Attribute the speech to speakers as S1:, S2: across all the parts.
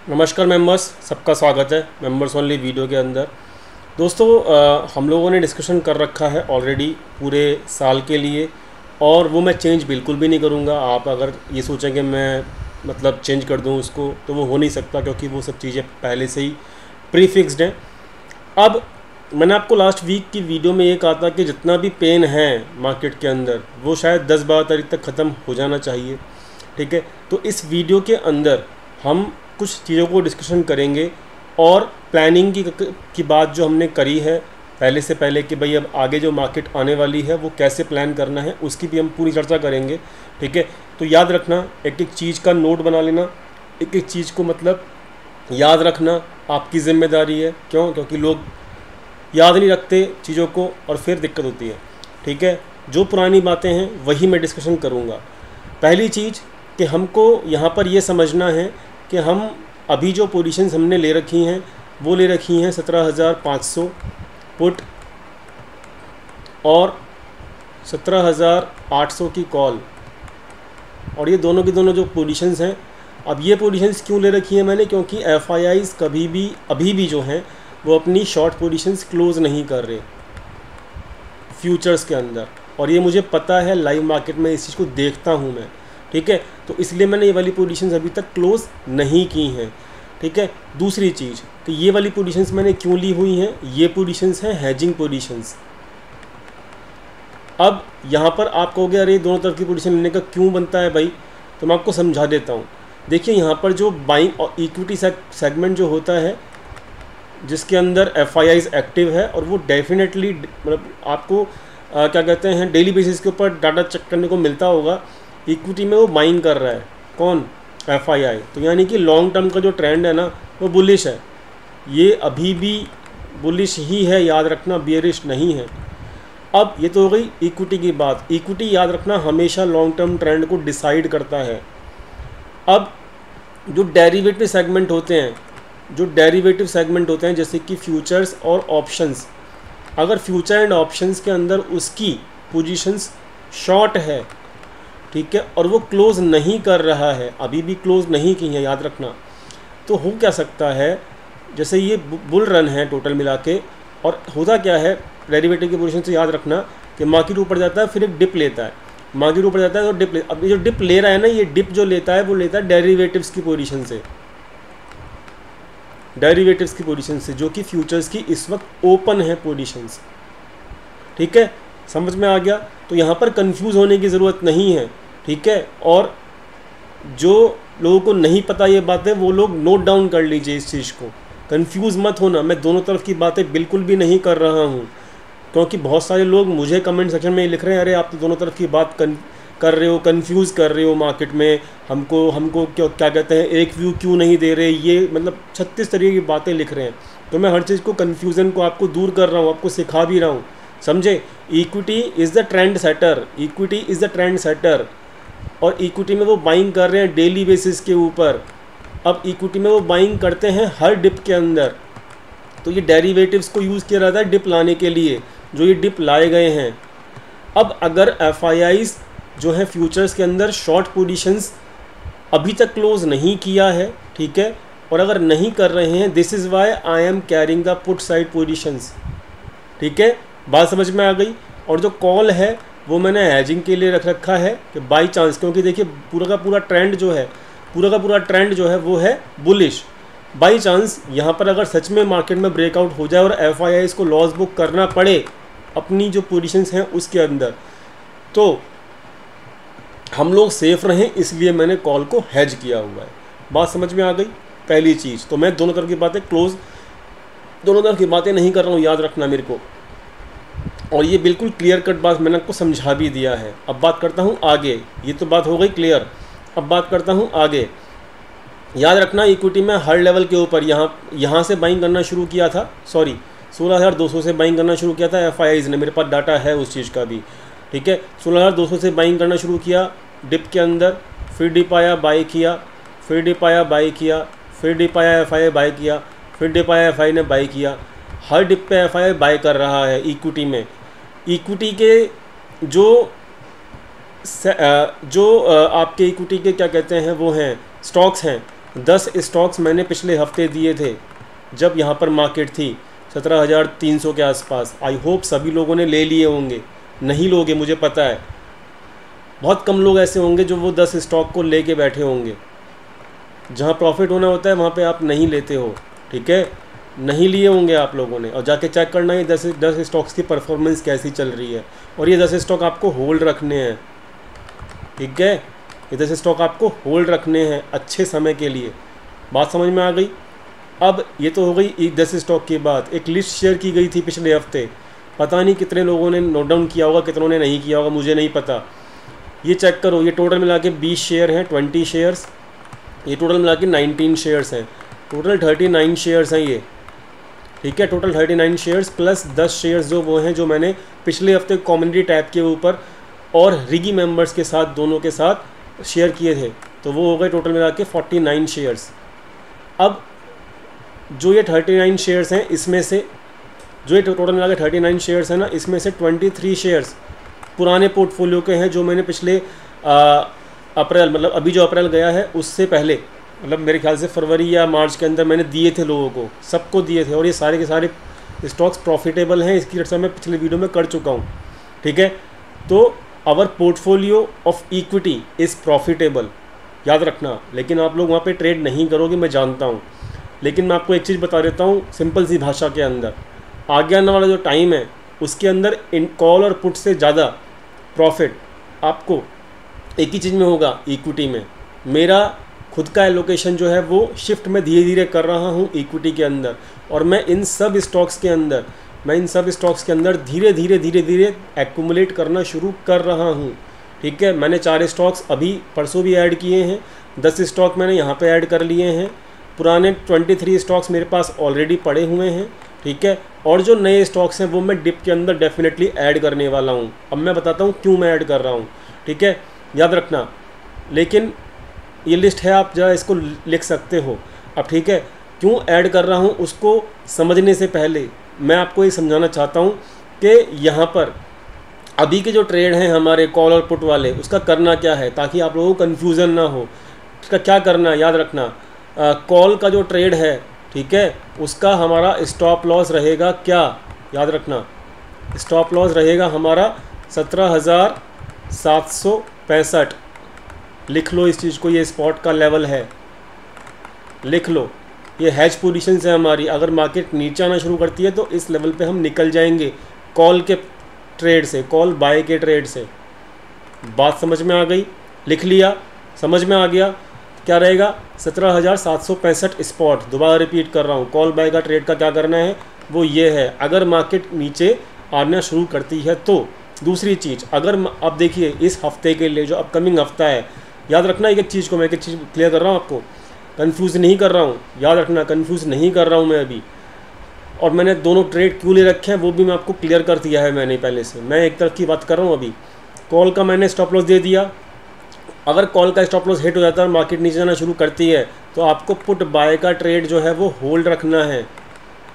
S1: नमस्कार मेंबर्स, सबका स्वागत है मेंबर्स ओनली वीडियो के अंदर। दोस्तों हम लोगों ने डिस्कशन कर रखा है ऑलरेडी पूरे साल के लिए, और वो मैं चेंज बिल्कुल भी नहीं करूँगा। आप अगर ये सोचें कि मैं मतलब चेंज कर दूँ उसको, तो वो हो नहीं सकता, क्योंकि वो सब चीज़ें पहले से ही प्रीफिक्स्ड हैं। अब मैंने आपको लास्ट वीक की वीडियो में ये कहा था कि जितना भी पेन है मार्केट के अंदर वो शायद 10-12 तारीख तक ख़त्म हो जाना चाहिए। ठीक है, तो इस वीडियो के अंदर हम कुछ चीज़ों को डिस्कशन करेंगे और प्लानिंग की बात जो हमने करी है पहले कि भाई अब आगे जो मार्केट आने वाली है वो कैसे प्लान करना है, उसकी भी हम पूरी चर्चा करेंगे। ठीक है, तो याद रखना, एक एक चीज़ का नोट बना लेना, एक एक चीज़ को मतलब याद रखना आपकी ज़िम्मेदारी है। क्योंकि लोग याद नहीं रखते चीज़ों को और फिर दिक्कत होती है। ठीक है, जो पुरानी बातें हैं वही मैं डिस्कशन करूँगा। पहली चीज़ कि हमको यहाँ पर ये समझना है कि हम अभी जो पोजीशंस हमने ले रखी हैं वो ले रखी हैं 17,500 पुट और 17,800 की कॉल, और ये दोनों की दोनों जो पोजीशंस हैं। अब ये पोजीशंस क्यों ले रखी हैं मैंने, क्योंकि एफआईआईज़ कभी भी अभी भी जो हैं वो अपनी शॉर्ट पोजीशंस क्लोज़ नहीं कर रहे फ्यूचर्स के अंदर, और ये मुझे पता है, लाइव मार्केट में इस चीज़ को देखता हूँ मैं। ठीक है, तो इसलिए मैंने ये वाली पोजीशंस अभी तक क्लोज़ नहीं की हैं। ठीक है, दूसरी चीज़ कि ये वाली पोजीशंस मैंने क्यों ली हुई हैं, ये पोजीशंस हैं हैजिंग पोजीशंस। अब यहाँ पर आप कहोगे अरे दोनों तरफ की पोजीशन लेने का क्यों बनता है भाई, तो मैं आपको समझा देता हूँ। देखिए यहाँ पर जो बाइंग और इक्विटी सेगमेंट जो होता है जिसके अंदर एफआईआईज़ एक्टिव है, और वो डेफिनेटली मतलब आपको क्या कहते हैं डेली बेसिस के ऊपर डाटा चेक करने को मिलता होगा। इक्विटी में वो बाइंग कर रहा है, कौन? एफआईआई। तो यानी कि लॉन्ग टर्म का जो ट्रेंड है ना वो बुलिश है, ये अभी भी बुलिश ही है, याद रखना, बियरिश नहीं है। अब ये तो हो गई इक्विटी की बात। इक्विटी याद रखना हमेशा लॉन्ग टर्म ट्रेंड को डिसाइड करता है। अब जो डेरिवेटिव सेगमेंट होते हैं जैसे कि फ्यूचर्स और ऑप्शंस, अगर फ्यूचर एंड ऑप्शंस के अंदर उसकी पोजीशंस शॉर्ट है, ठीक है, और वो क्लोज़ नहीं कर रहा है, अभी भी क्लोज़ नहीं की है, याद रखना, तो हो क्या सकता है, जैसे ये बुल रन है टोटल मिला के, और होता क्या है डेरिवेटिव की पोजीशन से, याद रखना कि मार्केट ऊपर जाता है फिर एक डिप लेता है, मार्केट ऊपर जाता है तो डिप अब ये जो डिप ले रहा है ना, ये डिप जो लेता है वो लेता है डेरिवेटिव्स की पोजीशन से, जो कि फ्यूचर्स की इस वक्त ओपन है पोजीशंस। ठीक है, समझ में आ गया? तो यहाँ पर कंफ्यूज होने की ज़रूरत नहीं है। ठीक है, और जो लोगों को नहीं पता ये बातें, वो लोग नोट डाउन कर लीजिए इस चीज़ को, कंफ्यूज मत होना। मैं दोनों तरफ की बातें बिल्कुल भी नहीं कर रहा हूँ, क्योंकि बहुत सारे लोग मुझे कमेंट सेक्शन में लिख रहे हैं, अरे आप तो दोनों तरफ की बात कर रहे हो, कंफ्यूज कर रहे हो मार्केट में, हमको क्या कहते हैं, एक व्यू क्यों नहीं दे रहे, ये मतलब 36 तरीके की बातें लिख रहे हैं। तो मैं हर चीज़ को, कन्फ्यूज़न को आपको दूर कर रहा हूँ, आपको सिखा भी रहा हूँ, समझे? Equity is the trend setter, और इक्विटी में वो बाइंग कर रहे हैं डेली बेसिस के ऊपर। अब इक्विटी में वो बाइंग करते हैं हर डिप के अंदर, तो ये डेरिवेटिव्स को यूज़ किया जाता है डिप लाने के लिए, जो ये डिप लाए गए हैं। अब अगर एफआईआईज़ जो है फ्यूचर्स के अंदर शॉर्ट पोजीशंस अभी तक क्लोज नहीं किया है, ठीक है, और अगर नहीं कर रहे हैं, this is why I am carrying the put side positions. ठीक है, बात समझ में आ गई? और जो कॉल है वो मैंने हैजिंग के लिए रख रखा है कि बाई चांस, क्योंकि देखिए पूरा का पूरा ट्रेंड जो है वो है बुलिश। बाई चांस यहाँ पर अगर सच में मार्केट में ब्रेकआउट हो जाए और एफआईआईज़ को लॉस बुक करना पड़े अपनी जो पोजीशंस हैं उसके अंदर, तो हम लोग सेफ रहें, इसलिए मैंने कॉल को हैज किया हुआ है। बात समझ में आ गई? पहली चीज़ तो मैं दोनों तरफ की बातें नहीं कर रहा हूँ, याद रखना मेरे को, और ये बिल्कुल क्लियर कट बात मैंने आपको समझा भी दिया है। अब बात करता हूँ आगे, ये तो बात हो गई क्लियर। अब बात करता हूँ आगे। याद रखना इक्विटी में हर लेवल के ऊपर यहाँ से बाइंग करना शुरू किया था, 16,200 से बाइंग करना शुरू किया था एफआईआईज़ ने, मेरे पास डाटा है उस चीज़ का भी। ठीक है, 16,200 से बाइंग करना शुरू किया डिप के अंदर, फिर डिप आया बाई किया, फिर डिप आया बाई किया, फिर डिप आया एफआईआई बाई किया, फिर डिप आया एफआई ने बाई किया। हर डिप पे एफआईआई बाई कर रहा है इक्विटी में। इक्विटी के जो आपके इक्विटी के क्या कहते हैं वो हैं स्टॉक्स हैं, 10 स्टॉक्स मैंने पिछले हफ्ते दिए थे जब यहाँ पर मार्केट थी 17,300 के आसपास। आई होप सभी लोगों ने ले लिए होंगे। नहीं लोगे मुझे पता है, बहुत कम लोग ऐसे होंगे जो वो 10 स्टॉक को लेके बैठे होंगे। जहाँ प्रॉफिट होना होता है वहाँ पे आप नहीं लेते हो, ठीक है। नहीं लिए होंगे आप लोगों ने, और जाके चेक करना है 10 स्टॉक्स की परफॉर्मेंस कैसी चल रही है। और ये 10 स्टॉक आपको होल्ड रखने हैं, ठीक है। ये 10 स्टॉक आपको होल्ड रखने हैं अच्छे समय के लिए। बात समझ में आ गई। अब ये तो हो गई 10 स्टॉक की बात। एक लिस्ट शेयर की गई थी पिछले हफ्ते, पता नहीं कितने लोगों ने नोट डाउन किया होगा, कितनों ने नहीं किया होगा, मुझे नहीं पता। ये चेक करो, ये टोटल मिला के 20 शेयर हैं, 20 शेयर्स। ये टोटल मिला के 19 शेयर्स हैं, टोटल 39 शेयर्स हैं ये, ठीक है। टोटल 39 शेयर्स प्लस 10 शेयर्स जो वो हैं जो मैंने पिछले हफ्ते कम्युनिटी टैब के ऊपर और रिगी मेंबर्स के साथ, दोनों के साथ शेयर किए थे, तो वो हो गए टोटल मिला के 49 शेयर्स। अब जो ये 39 शेयर्स हैं, इसमें से जो ये टोटल मिला के 39 शेयर्स हैं ना, इसमें से 23 शेयर्स पुराने पोर्टफोलियो के हैं जो मैंने पिछले अप्रैल, मतलब अभी जो अप्रैल गया है उससे पहले, मतलब मेरे ख्याल से फरवरी या मार्च के अंदर मैंने दिए थे लोगों को, सबको दिए थे। और ये सारे के सारे स्टॉक्स प्रॉफिटेबल हैं, इसकी चर्चा मैं पिछले वीडियो में कर चुका हूँ, ठीक है। तो our portfolio of equity is profitable, याद रखना। लेकिन आप लोग वहाँ पे ट्रेड नहीं करोगे, मैं जानता हूँ। लेकिन मैं आपको एक चीज़ बता देता हूँ सिंपल सी भाषा के अंदर, आगे आने वाला जो टाइम है उसके अंदर इन कॉल और पुट से ज़्यादा प्रॉफिट आपको एक ही चीज़ में होगा, इक्विटी में। मेरा खुद का एलोकेशन जो है वो शिफ्ट में धीरे धीरे कर रहा हूँ इक्विटी के अंदर, और मैं इन सब स्टॉक्स के अंदर धीरे धीरे एक्यूमुलेट करना शुरू कर रहा हूँ, ठीक है। मैंने 4 स्टॉक्स अभी परसों भी ऐड किए हैं, 10 स्टॉक मैंने यहाँ पे ऐड कर लिए हैं, पुराने 23 स्टॉक्स मेरे पास ऑलरेडी पड़े हुए हैं, ठीक है। और जो नए स्टॉक्स हैं वो मैं डिप के अंदर डेफिनेटली ऐड करने वाला हूँ। अब मैं बताता हूँ क्यों मैं ऐड कर रहा हूँ, ठीक है, याद रखना। लेकिन ये लिस्ट है, आप जरा इसको लिख सकते हो अब, ठीक है। क्यों ऐड कर रहा हूँ उसको समझने से पहले मैं आपको ये समझाना चाहता हूँ कि यहाँ पर अभी के जो ट्रेड हैं हमारे कॉल और पुट वाले, उसका करना क्या है, ताकि आप लोगों को कन्फ्यूज़न ना हो। उसका क्या करना है, याद रखना। कॉल का जो ट्रेड है, ठीक है, उसका हमारा स्टॉप लॉस रहेगा क्या, याद रखना। स्टॉप लॉस रहेगा हमारा 17,765। लिख लो इस चीज़ को, ये स्पॉट का लेवल है, लिख लो। ये हैज पोजीशन है हमारी, अगर मार्केट नीचे आना शुरू करती है तो इस लेवल पे हम निकल जाएंगे कॉल के ट्रेड से, कॉल बाय के ट्रेड से। बात समझ में आ गई, लिख लिया, समझ में आ गया। क्या रहेगा 17,765 स्पॉट। दोबारा रिपीट कर रहा हूँ, कॉल बाय का ट्रेड का क्या करना है वो ये है, अगर मार्केट नीचे आना शुरू करती है तो। दूसरी चीज़, अगर अब देखिए इस हफ्ते के लिए जो अपकमिंग हफ्ता है, याद रखना एक चीज़ को, मैं एक चीज़ क्लियर कर रहा हूँ आपको, कंफ्यूज नहीं कर रहा हूँ, याद रखना कंफ्यूज नहीं कर रहा हूँ मैं अभी। और मैंने दोनों ट्रेड क्यों ले रखे हैं वो भी मैं आपको क्लियर कर दिया है मैंने पहले से। मैं एक तरफ की बात कर रहा हूँ अभी। कॉल का मैंने स्टॉप लॉस दे दिया, अगर कॉल का स्टॉप लॉस हिट हो जाता है और मार्केट नीचे जाना शुरू करती है तो आपको पुट बाय का ट्रेड जो है वो होल्ड रखना है,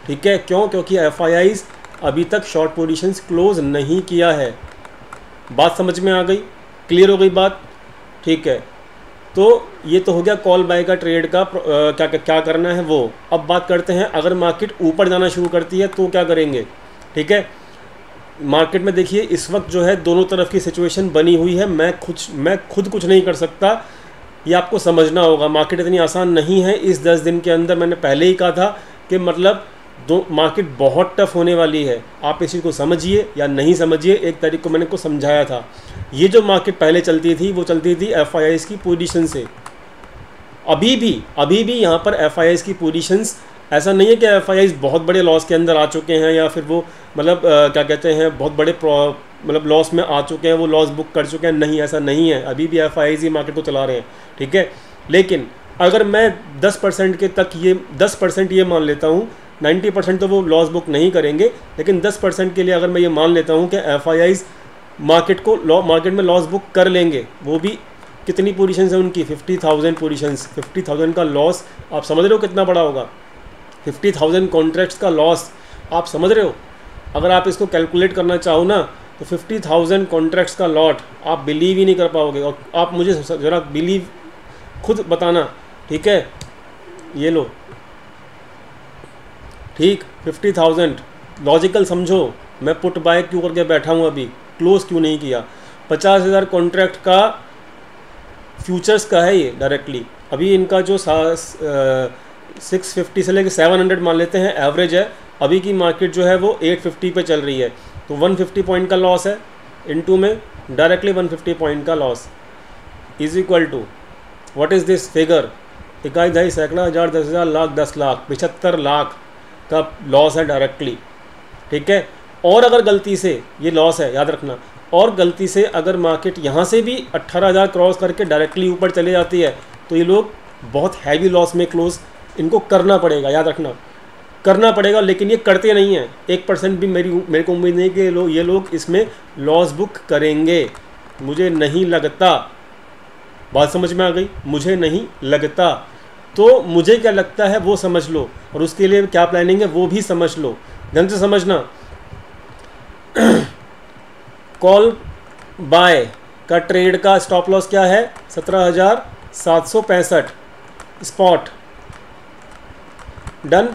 S1: ठीक है। क्यों? क्योंकि FIIs अभी तक शॉर्ट पोजीशंस क्लोज नहीं किया है। बात समझ में आ गई, क्लियर हो गई बात, ठीक है। तो ये तो हो गया कॉल बाय का ट्रेड का क्या करना है वो। अब बात करते हैं अगर मार्केट ऊपर जाना शुरू करती है तो क्या करेंगे, ठीक है। मार्केट में देखिए इस वक्त जो है दोनों तरफ की सिचुएशन बनी हुई है, मैं खुद कुछ नहीं कर सकता, ये आपको समझना होगा। मार्केट इतनी आसान नहीं है इस 10 दिन के अंदर, मैंने पहले ही कहा था कि मतलब मार्केट बहुत टफ होने वाली है। आप इस चीज़ को समझिए या नहीं समझिए, 1 तारीख को मैंने को समझाया था। ये जो मार्केट पहले चलती थी वो चलती थी FIIs की पोजीशन से। अभी भी यहाँ पर FIIs की पोजीशंस, ऐसा नहीं है कि FIIs बहुत बड़े लॉस के अंदर आ चुके हैं या फिर वो मतलब क्या कहते हैं बहुत बड़े मतलब लॉस में आ चुके हैं, वो लॉस बुक कर चुके हैं, नहीं ऐसा नहीं है। अभी भी FIIs ही मार्केट को चला रहे हैं, ठीक है। लेकिन अगर मैं 10% के तक ये 10% ये मान लेता हूँ, 90% तो वो लॉस बुक नहीं करेंगे, लेकिन 10% के लिए अगर मैं ये मान लेता हूँ कि FIIs मार्केट में लॉस बुक कर लेंगे, वो भी कितनी पोजीशंस हैं उनकी, 50,000 पोजीशंस। 50,000 का लॉस आप समझ रहे हो कितना बड़ा होगा, 50,000 कॉन्ट्रैक्ट्स का लॉस आप समझ रहे हो। अगर आप इसको कैलकुलेट करना चाहो ना तो 50,000 कॉन्ट्रैक्ट्स का लॉट आप बिलीव ही नहीं कर पाओगे। और आप मुझे ज़रा बिलीव खुद बताना, ठीक है, ये लो, ठीक 50,000। लॉजिकल समझो, मैं पुट बाय क्यों करके बैठा हूँ, अभी क्लोज क्यों नहीं किया। 50,000 कॉन्ट्रैक्ट का फ्यूचर्स का है ये डायरेक्टली। अभी इनका जो 650 से लेकर 700 मान लेते हैं एवरेज है, अभी की मार्केट जो है वो 850 पे चल रही है, तो 150 पॉइंट का लॉस है इनटू में डायरेक्टली 150 पॉइंट का loss is equal to what is this figure, इकाई दहाई सैकड़ा हज़ार 10,000 लाख 10 लाख 75 लाख का लॉस है डायरेक्टली, ठीक है। और अगर गलती से ये लॉस है, याद रखना, और गलती से अगर मार्केट यहाँ से भी 18,000 क्रॉस करके डायरेक्टली ऊपर चले जाती है तो ये लोग बहुत हैवी लॉस में क्लोज इनको करना पड़ेगा, याद रखना करना पड़ेगा। लेकिन ये करते नहीं हैं, 1% भी मेरे को उम्मीद नहीं कि ये लोग इसमें लॉस बुक करेंगे, मुझे नहीं लगता। बात समझ में आ गई, मुझे नहीं लगता। तो मुझे क्या लगता है वो समझ लो, और उसके लिए क्या प्लानिंग है वो भी समझ लो, ढंग से समझना। कॉल बाय का ट्रेड का स्टॉप लॉस क्या है, 17,765 स्पॉट, डन।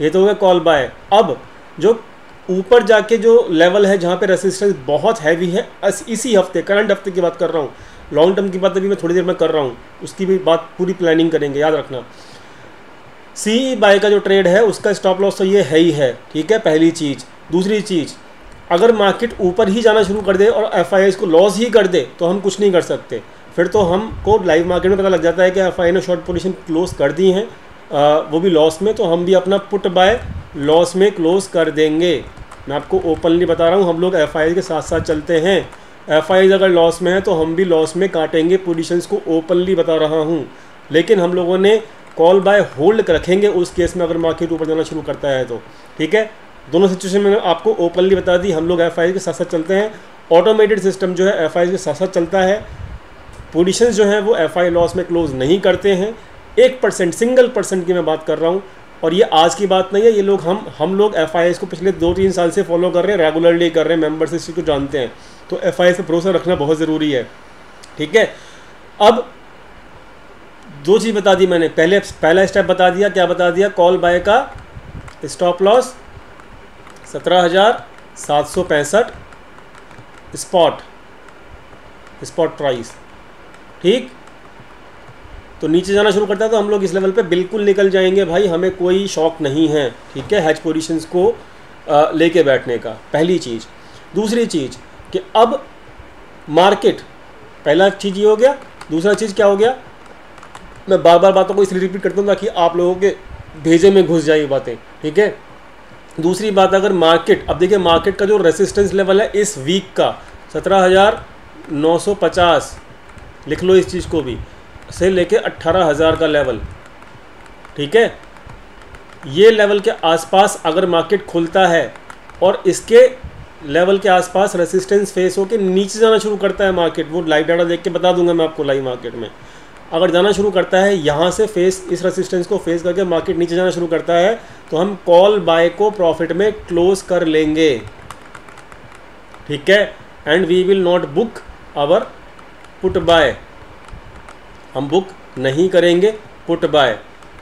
S1: ये तो हो गया कॉल बाय। अब जो ऊपर जाके जो लेवल है जहाँ पे रेसिस्टेंस बहुत हैवी है, इसी हफ्ते करंट हफ्ते की बात कर रहा हूँ, लॉन्ग टर्म की बात अभी मैं थोड़ी देर में कर रहा हूँ, उसकी भी बात पूरी प्लानिंग करेंगे, याद रखना। सी बाय का जो ट्रेड है उसका स्टॉप लॉस तो ये है ही है, ठीक है, पहली चीज़। दूसरी चीज़, अगर मार्केट ऊपर ही जाना शुरू कर दे और एफआईआई को लॉस ही कर दे तो हम कुछ नहीं कर सकते, फिर तो हमको लाइव मार्केट में पता लग जाता है कि एफआईआई ने शॉर्ट पोजीशन क्लोज कर दी हैं, वो भी लॉस में, तो हम भी अपना पुट बाय लॉस में क्लोज कर देंगे। मैं आपको ओपनली बता रहा हूँ, हम लोग एफआईआई के साथ साथ चलते हैं। एफआईआई अगर लॉस में है तो हम भी लॉस में काटेंगे पोजीशंस को, ओपनली बता रहा हूँ। लेकिन हम लोगों ने कॉल बाय होल्ड रखेंगे उस केस में अगर मार्केट ऊपर जाना शुरू करता है तो, ठीक है। दोनों सिचुएशन मैंने आपको ओपनली बता दी, हम लोग एफआईआई के साथ साथ चलते हैं। ऑटोमेटेड सिस्टम जो है एफआईआई के साथ साथ चलता है, पोजीशंस जो हैं वो एफआईआई लॉस में क्लोज नहीं करते हैं। 1% सिंगल परसेंट की मैं बात कर रहा हूँ, और ये आज की बात नहीं है, ये लोग हम लोग एफआईआई को पिछले 2-3 साल से फॉलो कर रहे हैं, रेगुलरली कर रहे हैं, मेंबर्स इस चीज़ को जानते हैं, तो एफआईआई से भरोसा रखना बहुत ज़रूरी है, ठीक है। अब 2 चीज़ बता दी मैंने, पहला स्टेप बता दिया, क्या बता दिया, कॉल बाय का स्टॉप लॉस 17,765 स्पॉट प्राइस, ठीक। तो नीचे जाना शुरू करता है तो हम लोग इस लेवल पे बिल्कुल निकल जाएंगे भाई, हमें कोई शौक नहीं है, ठीक है, हेज पोजीशंस को लेके बैठने का, पहली चीज़। दूसरी चीज़ कि अब मार्केट, पहला चीज़ ये हो गया। दूसरा चीज़ क्या हो गया, मैं बार बार बातों को इसलिए रिपीट करता हूँ ताकि आप लोगों के भेजे में घुस जाए ये बातें, ठीक है। दूसरी बात, अगर मार्केट, अब देखिए मार्केट का जो रेसिस्टेंस लेवल है इस वीक का 17,950, लिख लो इस चीज़ को भी, से लेके 18,000 का लेवल, ठीक है। ये लेवल के आसपास अगर मार्केट खुलता है और इसके लेवल के आसपास रेसिस्टेंस फेस होकर नीचे जाना शुरू करता है मार्केट, वो लाइव डाटा देख के बता दूंगा मैं आपको, लाइव मार्केट में अगर जाना शुरू करता है यहाँ से फेस, इस रेसिस्टेंस को फेस करके मार्केट नीचे जाना शुरू करता है तो हम कॉल बाय को प्रॉफिट में क्लोज कर लेंगे, ठीक है। And we will not book our put buy, हम बुक नहीं करेंगे पुट बाय,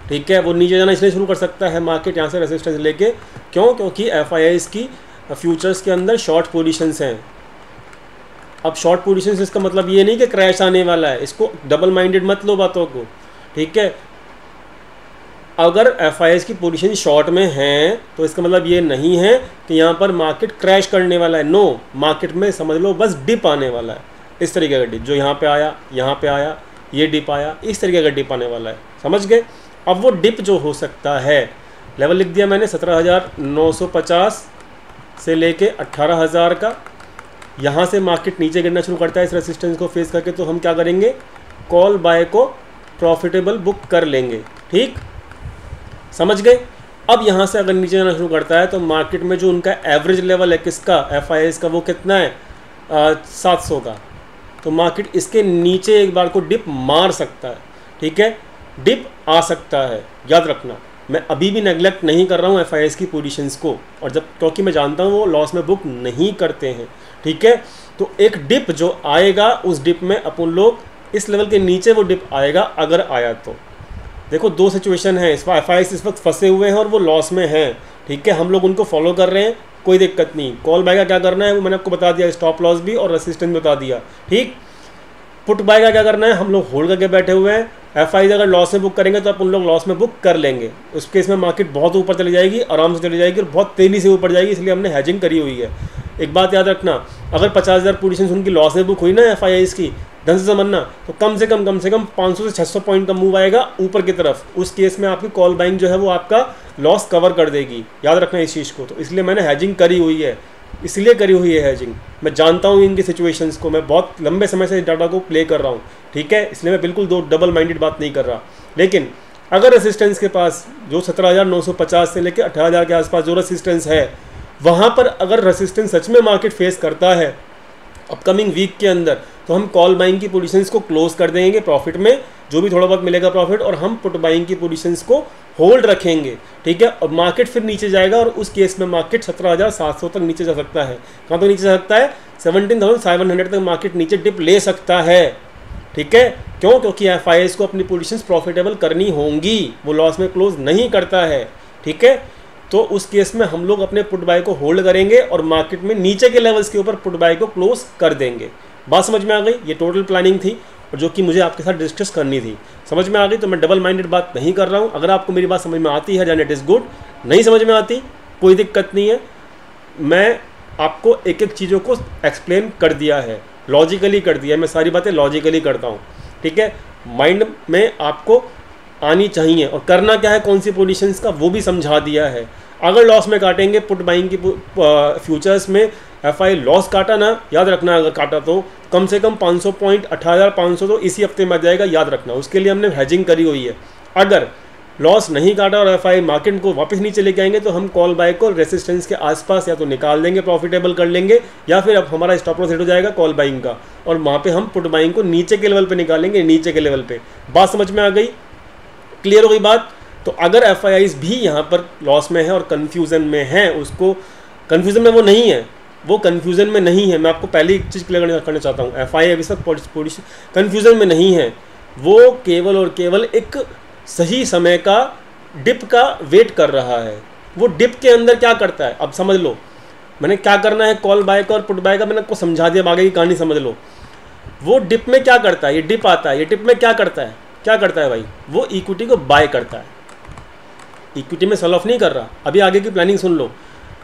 S1: ठीक है। वो नीचे जाना इसलिए शुरू कर सकता है मार्केट यहाँ से रेसिस्टेंस लेके, क्यों, क्योंकि एफआईआईज़ की फ्यूचर्स के अंदर शॉर्ट पोजीशंस हैं। अब शॉर्ट पोजीशंस इसका मतलब ये नहीं कि क्रैश आने वाला है, इसको डबल माइंडेड मत लो बातों को, ठीक है। अगर एफआईआईज़ की पोजीशन शॉर्ट में हैं तो इसका मतलब ये नहीं है कि यहाँ पर मार्केट क्रैश करने वाला है, नो, मार्केट में समझ लो बस डिप आने वाला है, इस तरीके का डिप, जो यहाँ पे आया, यहाँ पे आया, ये डिप आया, इस तरीके का डिप आने वाला है, समझ गए। अब वो डिप जो हो सकता है, लेवल लिख दिया मैंने 17,950 से लेके 18,000 का, यहाँ से मार्केट नीचे गिरना शुरू करता है इस रेसिस्टेंस को फेस करके, तो हम क्या करेंगे, कॉल बाय को प्रॉफिटेबल बुक कर लेंगे, ठीक, समझ गए। अब यहाँ से अगर नीचे जाना शुरू करता है तो मार्केट में जो उनका एवरेज लेवल है किसका, एफआईआईज़ का, वो कितना है, 700 का, तो मार्केट इसके नीचे एक बार को डिप मार सकता है, ठीक है, डिप आ सकता है, याद रखना। मैं अभी भी नेगलेक्ट नहीं कर रहा हूँ एफआईआईज़ की पोजीशंस को, और जब, क्योंकि मैं जानता हूँ वो लॉस में बुक नहीं करते हैं, ठीक है। तो एक डिप जो आएगा, उस डिप में अपन लोग इस लेवल के नीचे वो डिप आएगा अगर आया तो, देखो दो सिचुएशन है, इस FIs इस वक्त फंसे हुए हैं और वो लॉस में हैं, ठीक है, हम लोग उनको फॉलो कर रहे हैं, कोई दिक्कत नहीं। कॉल बाय का क्या करना है वो मैंने आपको बता दिया, स्टॉप लॉस भी और रेसिस्टेंस बता दिया, ठीक। पुट बाय का क्या करना है, हम लोग होल्ड करके बैठे हुए हैं। FIs अगर लॉस में बुक करेंगे तो अपन लोग लॉस में बुक कर लेंगे, उस केस में मार्केट बहुत ऊपर चली जाएगी, आराम से चली जाएगी और बहुत तेज़ी से ऊपर जाएगी, इसलिए हमने हैजिंग करी हुई है। एक बात याद रखना, अगर 50,000 पोजीशंस उनकी लॉस में बुक हुई ना FIs की, ढंग से समझना, तो कम से कम 500 से 600 पॉइंट का मूव आएगा ऊपर की तरफ, उस केस में आपकी कॉल बाइंग जो है वो आपका लॉस कवर कर देगी, याद रखना इस चीज़ को। तो इसलिए मैंने हैजिंग करी हुई है, इसलिए करी हुई है हैजिंग, मैं जानता हूँ इनकी सिचुएशंस को, मैं बहुत लंबे समय से इस डाटा को प्ले कर रहा हूँ, ठीक है, इसलिए मैं बिल्कुल डबल माइंडेड बात नहीं कर रहा। लेकिन अगर रेसिस्टेंस के पास जो 17,950 से लेकर 18,000 के आसपास जो रेसिस्टेंस है, वहाँ पर अगर रेसिस्टेंस सच में मार्केट फेस करता है अपकमिंग वीक के अंदर, तो हम कॉल बाइंग की पोजीशंस को क्लोज कर देंगे प्रॉफिट में, जो भी थोड़ा बहुत मिलेगा प्रॉफिट, और हम पुट बाइंग की पोजीशंस को होल्ड रखेंगे, ठीक है। और मार्केट फिर नीचे जाएगा और उस केस में मार्केट 17,700 तक नीचे जा सकता है। कहाँ तक नीचे जा सकता है? 17,700 तक मार्केट नीचे डिप ले सकता है, ठीक है। क्यों? क्योंकि FIs को अपनी पोजीशंस प्रॉफिटेबल करनी होंगी, वो लॉस में क्लोज नहीं करता है, ठीक है। तो उस केस में हम लोग अपने पुट बाय को होल्ड करेंगे और मार्केट में नीचे के लेवल्स के ऊपर पुट बाय को क्लोज कर देंगे। बात समझ में आ गई? ये टोटल प्लानिंग थी और जो कि मुझे आपके साथ डिस्कस करनी थी, समझ में आ गई। तो मैं डबल माइंडेड बात नहीं कर रहा हूँ। अगर आपको मेरी बात समझ में आती है देन इट इज़ गुड, नहीं समझ में आती कोई दिक्कत नहीं है। मैं आपको एक एक चीज़ों को एक्सप्लेन कर दिया है, लॉजिकली कर दिया है, मैं सारी बातें लॉजिकली करता हूँ, ठीक है। माइंड में आपको आनी चाहिए और करना क्या है, कौन सी पोजीशंस का, वो भी समझा दिया है। अगर लॉस में काटेंगे पुट बाइंग की फ्यूचर्स में FI लॉस काटा ना, याद रखना, अगर काटा तो कम से कम 500 पॉइंट 18,500 तो इसी हफ्ते में आ जाएगा, याद रखना। उसके लिए हमने हैजिंग करी हुई है। अगर लॉस नहीं काटा और FI मार्केट को वापस नीचे लेके आएंगे तो हम कॉल बाय को रेसिस्टेंस के आसपास या तो निकाल देंगे, प्रॉफिटेबल कर लेंगे, या फिर अब हमारा स्टॉप लॉस हिट हो जाएगा कॉल बाइंग का और वहाँ पे हम पुट बाइंग को नीचे के लेवल पे निकालेंगे, नीचे के लेवल पे। बात समझ में आ गई? क्लियर हो गई बात? तो अगर FIs भी यहाँ पर लॉस में है और कन्फ्यूज़न में है, उसको कन्फ्यूज़न में वो नहीं है, वो कन्फ्यूज़न में नहीं है। मैं आपको पहले एक चीज़ क्लियर करना चाहता हूँ, FI अभी तक पोजीशन कन्फ्यूज़न में नहीं है, वो केवल और केवल एक सही समय का डिप का वेट कर रहा है। वो डिप के अंदर क्या करता है अब समझ लो, मैंने क्या करना है कॉल बाय का और पुट बाय का मैंने आपको समझा दिया, आगे की कहानी समझ लो। वो डिप में क्या करता है, ये डिप आता है, ये डिप में क्या करता है, क्या करता है भाई, वो इक्विटी को बाय करता है। इक्विटी में सेल ऑफ नहीं कर रहा, अभी आगे की प्लानिंग सुन लो,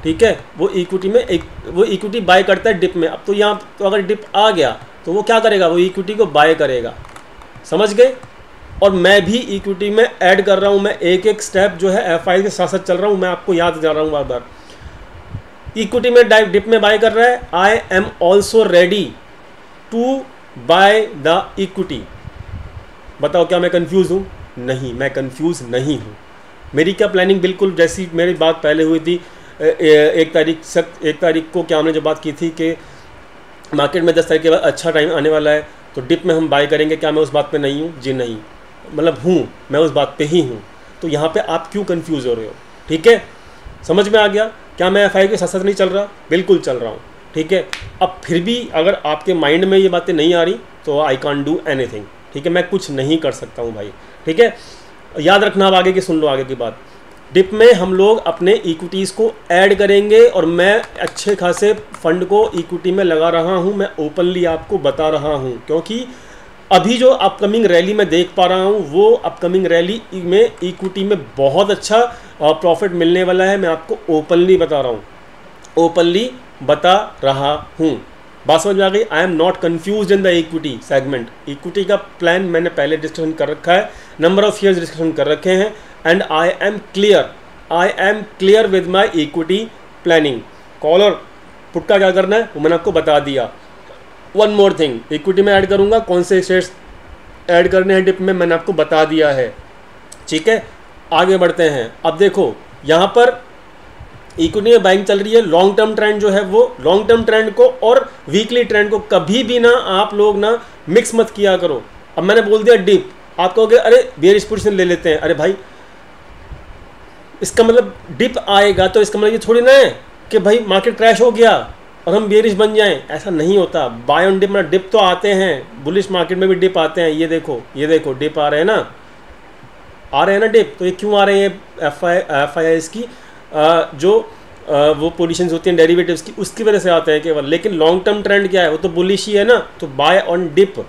S1: ठीक है। वो इक्विटी में वो इक्विटी बाय करता है डिप में। अब तो यहाँ तो अगर डिप आ गया तो वो क्या करेगा, वो इक्विटी को बाय करेगा, समझ गए। और मैं भी इक्विटी में ऐड कर रहा हूँ, मैं एक एक स्टेप जो है FI के साथ साथ चल रहा हूँ, मैं आपको याद दिला रहा हूँ बार बार। इक्विटी में डिप में बाय कर रहा है, I am also ready to buy the equity. बताओ क्या मैं कंफ्यूज हूँ? नहीं, मैं कंफ्यूज नहीं हूँ। मेरी क्या प्लानिंग बिल्कुल जैसी मेरी बात पहले हुई थी, 1 तारीख को क्या हमने जो बात की थी कि मार्केट में 10 तारीख के बाद अच्छा टाइम आने वाला है तो डिप में हम बाय करेंगे, क्या मैं उस बात पे नहीं हूँ? जी नहीं, मतलब हूँ, मैं उस बात पे ही हूँ। तो यहाँ पे आप क्यों कंफ्यूज हो रहे हो? ठीक है, समझ में आ गया? क्या मैं FI के साथ साथ नहीं चल रहा? बिल्कुल चल रहा हूँ, ठीक है। अब फिर भी अगर आपके माइंड में ये बातें नहीं आ रही तो आई कांट डू एनीथिंग, ठीक है, मैं कुछ नहीं कर सकता हूँ भाई, ठीक है। याद रखना, अब आगे की सुन लो, आगे की बात। डिप में हम लोग अपने इक्विटीज़ को ऐड करेंगे और मैं अच्छे खासे फंड को इक्विटी में लगा रहा हूं, मैं ओपनली आपको बता रहा हूं, क्योंकि अभी जो अपकमिंग रैली मैं देख पा रहा हूं वो अपकमिंग रैली में इक्विटी में बहुत अच्छा प्रॉफिट मिलने वाला है। मैं आपको ओपनली बता रहा हूं, ओपनली बता रहा हूं। बात समझ में आ गई? आई am not confuse in the equity segment. Equity का प्लान मैंने पहले डिस्कशन कर रखा है, नंबर ऑफ ईयर्स डिस्कशन कर रखे हैं, and I M clear with my equity planning. Call और पुट का क्या करना है वो मैंने आपको बता दिया। वन मोर थिंग, इक्विटी में ऐड करूंगा, कौन से शेयर्स ऐड करने हैं डिप में मैंने आपको बता दिया है, ठीक है। आगे बढ़ते हैं। अब देखो यहाँ पर इक्विटी में बाइंग चल रही है। लॉन्ग टर्म ट्रेंड जो है वो लॉन्ग टर्म ट्रेंड को और वीकली ट्रेंड को कभी भी ना आप लोग ना मिक्स मत किया करो। अब मैंने बोल दिया डिप, आप कहोगे अरे बेयरिश पोजीशन ले लेते हैं। अरे भाई, इसका मतलब डिप आएगा तो इसका मतलब ये थोड़ी ना है कि भाई मार्केट क्रैश हो गया और हम बेयरिश बन जाएं, ऐसा नहीं होता। बाय ऑन डिप में डिप तो आते हैं, बुलिश मार्केट में भी डिप आते हैं। ये देखो डिप आ रहे हैं ना, आ रहे हैं ना डिप, तो ये क्यों आ रहे हैं एफ आई की जो वो पोजीशंस होती हैं डेरिवेटिव्स की, उसकी वजह से आते हैं केवल। लेकिन लॉन्ग टर्म ट्रेंड क्या है, वो तो बुलिश ही है ना, तो buy on dip,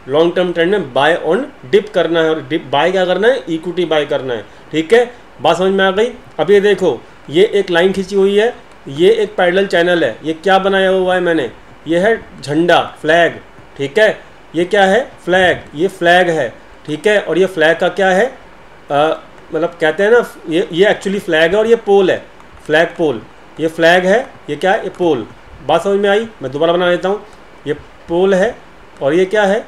S1: long term trend में बाय ऑन डिप करना है, और डिप बाय क्या करना है, इक्विटी बाय करना है। ठीक है, बात समझ में आ गई। अब ये देखो, ये एक लाइन खींची हुई है, ये एक पैरेलल चैनल है, ये क्या बनाया हुआ है मैंने, ये है झंडा, फ्लैग। ठीक है, ये क्या है, फ्लैग, ये फ्लैग है। ठीक है, और ये फ्लैग का क्या है, मतलब कहते हैं ना, ये एक्चुअली फ्लैग है और ये पोल है, फ्लैग पोल, ये फ्लैग है, ये क्या है, ये पोल। बात समझ में आई, मैं दोबारा बना देता हूँ, ये पोल है और ये क्या है,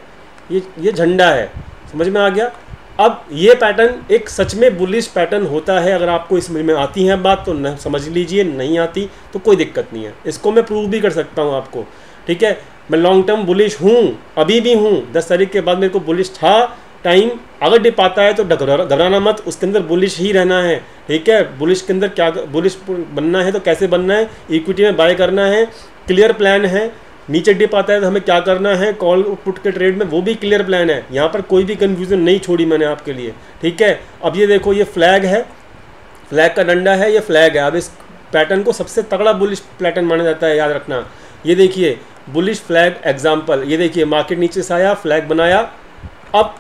S1: ये झंडा है। समझ में आ गया। अब ये पैटर्न एक सच में बुलिश पैटर्न होता है। अगर आपको समझ में आती है बात तो न समझ लीजिए, नहीं आती तो कोई दिक्कत नहीं है, इसको मैं प्रूव भी कर सकता हूँ आपको। ठीक है, मैं लॉन्ग टर्म बुलिश हूँ, अभी भी हूँ। 10 तारीख के बाद मेरे को बुलिश था टाइम। अगर डिप आता है तो घबराना मत, उसके अंदर बुलिश ही रहना है। ठीक है, बुलिश के अंदर क्या, बुलिश बनना है तो कैसे बनना है, इक्विटी में बाय करना है, क्लियर प्लान है। नीचे डिप आता है तो हमें क्या करना है, कॉल पुट के ट्रेड में, वो भी क्लियर प्लान है। यहाँ पर कोई भी कंफ्यूजन नहीं छोड़ी मैंने आपके लिए। ठीक है, अब ये देखो, ये फ्लैग है, फ्लैग का डंडा है, ये फ्लैग है। अब इस पैटर्न को सबसे तगड़ा बुलिश पैटर्न माना जाता है, याद रखना। ये देखिए बुलिश फ्लैग एग्जाम्पल, ये देखिए मार्केट नीचे से आया, फ्लैग बनाया, अब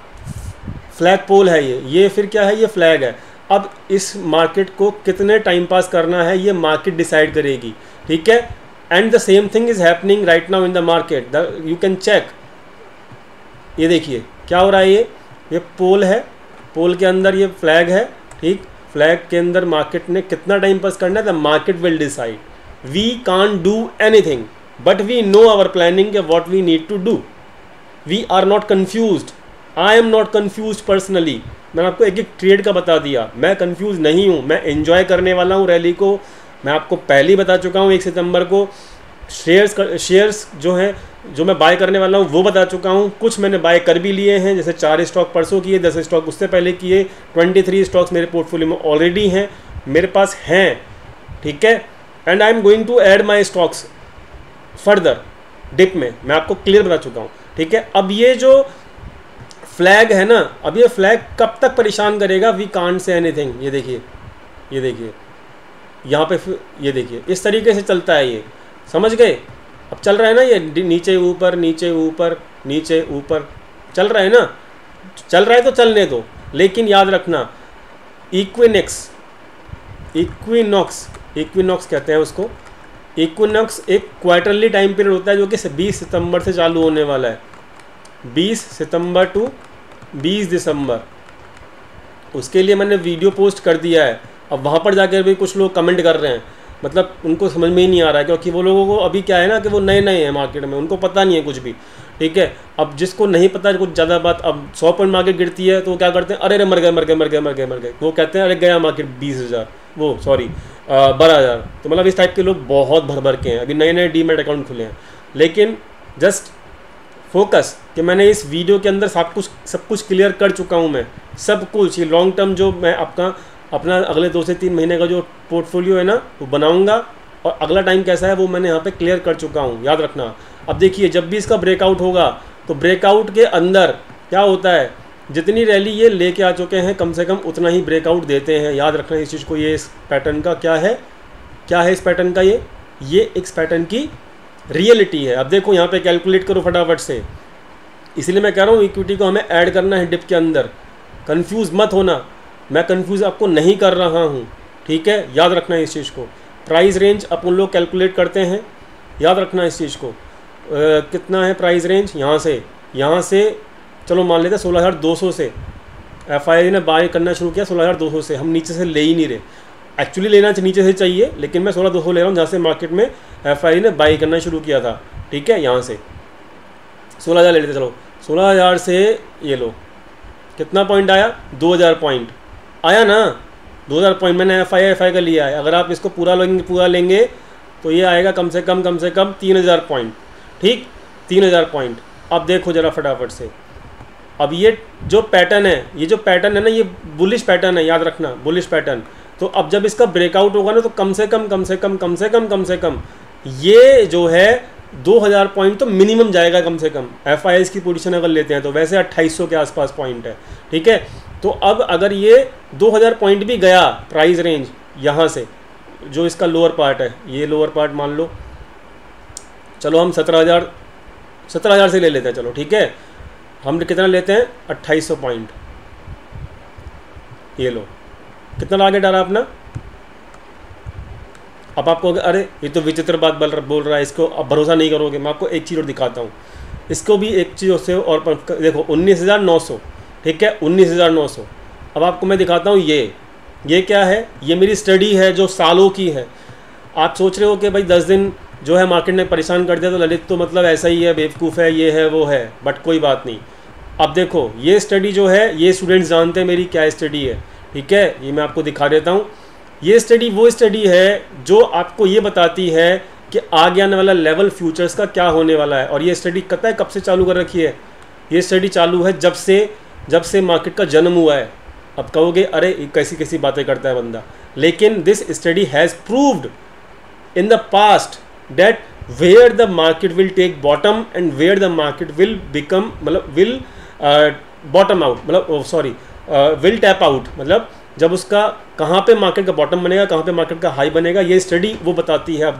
S1: फ्लैग पोल है ये फिर क्या है, ये फ्लैग है। अब इस मार्केट को कितने टाइम पास करना है ये मार्केट डिसाइड करेगी। ठीक है, and the same thing is happening right now in the market, you can check. ये देखिए क्या हो रहा है, ये पोल है, पोल के अंदर ये फ्लैग है। ठीक, फ्लैग के अंदर मार्केट ने कितना टाइम पास करना है, the market will decide. We can't do anything but we know our planning what we need to do. We are not confused, I am not confuse personally. मैंने आपको एक एक ट्रेड का बता दिया, मैं कन्फ्यूज नहीं हूँ, मैं एंजॉय करने वाला हूँ रैली को। मैं आपको पहले ही बता चुका हूँ 1 सितंबर को शेयर्स जो हैं जो मैं बाय करने वाला हूँ वो बता चुका हूँ। कुछ मैंने बाय कर भी लिए हैं, जैसे 4 स्टॉक परसों किए, 10 स्टॉक उससे पहले किए, 23 स्टॉक्स मेरे पोर्टफोलियो में ऑलरेडी हैं, मेरे पास हैं। ठीक है, and I am going to add my stocks further dip में, मैं आपको क्लियर बता चुका हूँ। ठीक है, अब ये जो फ्लैग है ना, अब ये फ्लैग कब तक परेशान करेगा, वी कांट से एनीथिंग। ये देखिए, ये देखिए यहाँ पे, ये देखिए इस तरीके से चलता है ये, समझ गए। अब चल रहा है ना ये नीचे ऊपर नीचे ऊपर नीचे ऊपर चल रहा है ना, चल रहा है तो चलने दो। लेकिन याद रखना, इक्विनॉक्स कहते हैं उसको। इक्विनॉक्स एक क्वार्टरली टाइम पीरियड होता है जो कि 20 सितंबर से चालू होने वाला है, 20 सितंबर टू 20 दिसंबर। उसके लिए मैंने वीडियो पोस्ट कर दिया है। अब वहाँ पर जाकर भी कुछ लोग कमेंट कर रहे हैं, मतलब उनको समझ में ही नहीं आ रहा है, क्योंकि वो लोगों को अभी क्या है ना कि वो नए नए हैं मार्केट में, उनको पता नहीं है कुछ भी। ठीक है, अब जिसको नहीं पता कुछ ज़्यादा बात, अब 100 पॉइंट मार्केट गिरती है तो वो क्या करते हैं, अरे मर गए। वो कहते हैं अरे गया मार्केट 20,000, वो सॉरी 12,000। तो मतलब इस टाइप के लोग बहुत भर के हैं, अभी नए नए डीमैट अकाउंट खुले हैं। लेकिन जस्ट फोकस कि मैंने इस वीडियो के अंदर सब कुछ क्लियर कर चुका हूँ। मैं सब कुछ, ये लॉन्ग टर्म जो मैं अपना अगले 2 से 3 महीने का जो पोर्टफोलियो है ना वो बनाऊंगा, और अगला टाइम कैसा है वो मैंने यहाँ पे क्लियर कर चुका हूँ, याद रखना। अब देखिए, जब भी इसका ब्रेकआउट होगा तो ब्रेकआउट के अंदर क्या होता है, जितनी रैली ये लेके आ चुके हैं कम से कम उतना ही ब्रेकआउट देते हैं, याद रखना इस चीज़ को। ये इस पैटर्न का क्या है इस पैटर्न का, ये इस पैटर्न की रियलिटी है। अब देखो यहाँ पे कैलकुलेट करो फटाफट से, इसलिए मैं कह रहा हूँ इक्विटी को हमें ऐड करना है डिप के अंदर। कंफ्यूज मत होना, मैं कंफ्यूज आपको नहीं कर रहा हूँ। ठीक है, याद रखना इस चीज़ को। प्राइस रेंज अपन लोग कैलकुलेट करते हैं, याद रखना इस चीज़ को। कितना है प्राइस रेंज, यहाँ से चलो मान लेते हैं 16,200 से एफआईआई ने बाय करना शुरू किया 16,200 से। हम नीचे से ले ही नहीं रहे, एक्चुअली लेना नीचे से चाहिए, लेकिन मैं 16,200 ले रहा हूँ जहाँ से मार्केट में एफआईआई ने बाई करना शुरू किया था। ठीक है, यहाँ से 16,000 ले लेते, चलो 16,000 से ये लो, कितना पॉइंट आया, 2,000 पॉइंट आया ना, 2,000 पॉइंट मैंने एफआईआई का लिया है। अगर आप इसको पूरा लेंगे तो ये आएगा कम से कम 3,000 पॉइंट। ठीक, 3,000 पॉइंट। अब देखो ज़रा फटाफट से, अब ये जो पैटर्न है ना, ये बुलिश पैटर्न है, याद रखना, बुलिश पैटर्न। तो अब जब इसका ब्रेकआउट होगा ना तो कम से कम ये जो है 2,000 पॉइंट तो मिनिमम जाएगा कम से कम। एफआईआई की पोजीशन अगर लेते हैं तो वैसे 2,800 के आसपास पॉइंट है। ठीक है, तो अब अगर ये 2000 पॉइंट भी गया प्राइस रेंज यहाँ से, जो इसका लोअर पार्ट है, ये लोअर पार्ट मान लो, चलो हम 17,000 से ले लेते हैं, चलो ठीक है, हम कितना लेते हैं 2800 पॉइंट, ये लो कितना टारगेट आ रहा है अपना। अब आपको अरे ये तो विचित्र बात बोल रहा है, इसको अब भरोसा नहीं करोगे, मैं आपको एक चीज़ और दिखाता हूँ, इसको भी एक चीज़ से और देखो 19,900, ठीक है 19,900। अब आपको मैं दिखाता हूँ ये क्या है, ये मेरी स्टडी है जो सालों की है। आप सोच रहे हो कि भाई 10 दिन जो है मार्केट ने परेशान कर दिया तो ललित तो मतलब ऐसा ही है, बेवकूफ़ है, ये है वो है, बट कोई बात नहीं। अब देखो ये स्टडी जो है, ये स्टूडेंट्स जानते हैं मेरी क्या स्टडी है, ठीक है, ये मैं आपको दिखा देता हूँ। ये स्टडी वो स्टडी है जो आपको ये बताती है कि आगे आने वाला लेवल फ्यूचर्स का क्या होने वाला है। और ये स्टडी पता है कब से चालू कर रखी है, ये स्टडी चालू है जब से मार्केट का जन्म हुआ है। अब कहोगे अरे कैसी कैसी बातें करता है बंदा, लेकिन this study has proved in the past that where the market will take bottom and where the market will become मतलब विल बॉटम आउट मतलब सॉरी विल टैप आउट, मतलब जब उसका कहाँ पे मार्केट का बॉटम बनेगा, कहाँ पे मार्केट का हाई बनेगा, ये स्टडी वो बताती है। अब